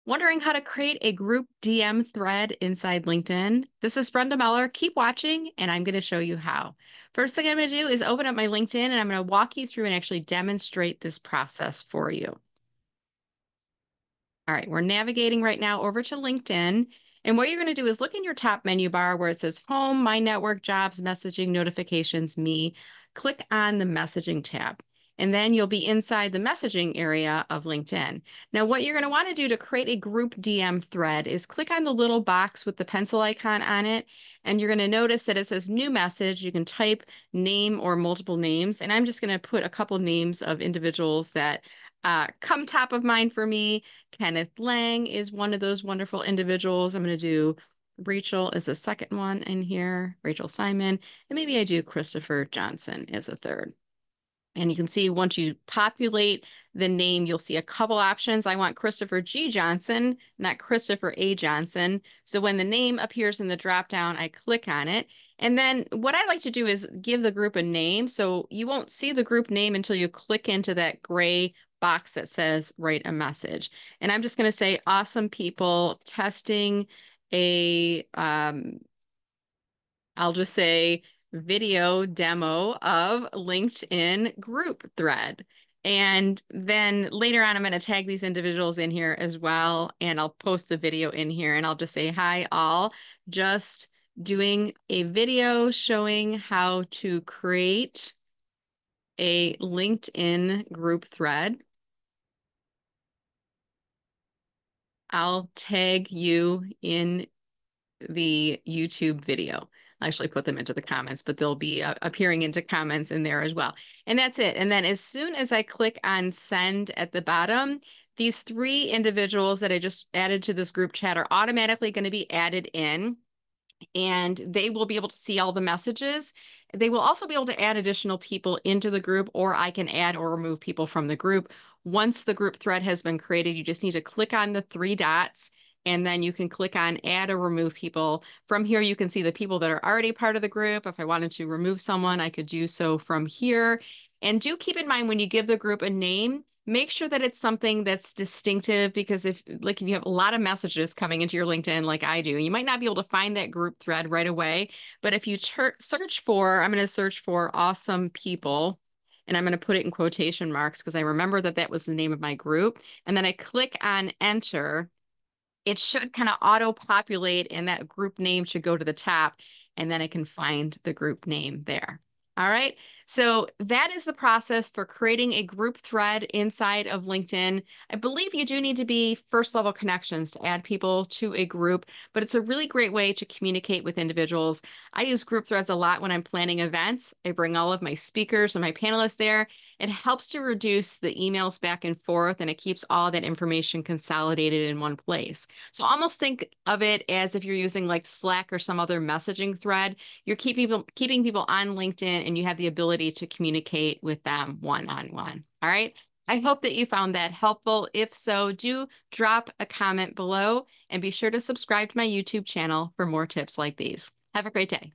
Wondering how to create a group DM thread inside LinkedIn? This is Brenda Meller. Keep watching, and I'm going to show you how. First thing I'm going to do is open up my LinkedIn, and I'm going to walk you through and actually demonstrate this process for you. All right, we're navigating right now over to LinkedIn. And what you're going to do is look in your top menu bar where it says Home, My Network, Jobs, Messaging, Notifications, Me. Click on the Messaging tab. And then you'll be inside the messaging area of LinkedIn. Now, what you're going to want to do to create a group DM thread is click on the little box with the pencil icon on it. And you're going to notice that it says New Message. You can type name or multiple names. And I'm just going to put a couple names of individuals that come top of mind for me. Kenneth Lang is one of those wonderful individuals. I'm going to do Rachel as a second one in here, Rachel Simon, and maybe I do Christopher Johnson as a third. And you can see once you populate the name, you'll see a couple options. I want Christopher G. Johnson, not Christopher A. Johnson. So when the name appears in the dropdown, I click on it. And then what I like to do is give the group a name. So you won't see the group name until you click into that gray box that says write a message. And I'm just going to say awesome people testing a I'll just say video demo of LinkedIn group thread. And then later on, I'm going to tag these individuals in here as well. And I'll post the video in here and I'll just say, hi, all. Just doing a video showing how to create a LinkedIn group thread. I'll tag you in the YouTube video. I actually put them into the comments, but they'll be appearing into comments in there as well. And that's it. And then as soon as I click on send at the bottom, these three individuals that I just added to this group chat are automatically going to be added in, and they will be able to see all the messages. They will also be able to add additional people into the group, or I can add or remove people from the group. Once the group thread has been created, you just need to click on the three dots and then you can click on add or remove people. From here, you can see the people that are already part of the group. If I wanted to remove someone, I could do so from here. And do keep in mind when you give the group a name, make sure that it's something that's distinctive, because if you have a lot of messages coming into your LinkedIn like I do, you might not be able to find that group thread right away. But if you search for, I'm going to search for awesome people, and I'm going to put it in quotation marks because I remember that that was the name of my group. And then I click on enter. It should kind of auto-populate and that group name should go to the top, and then I can find the group name there. All right. So that is the process for creating a group thread inside of LinkedIn. I believe you do need to be first level connections to add people to a group, but it's a really great way to communicate with individuals. I use group threads a lot when I'm planning events. I bring all of my speakers and my panelists there. It helps to reduce the emails back and forth, and it keeps all that information consolidated in one place. So almost think of it as if you're using like Slack or some other messaging thread. You're keeping people on LinkedIn, and you have the ability to communicate with them one-on-one. All right. I hope that you found that helpful. If so, do drop a comment below and be sure to subscribe to my YouTube channel for more tips like these. Have a great day.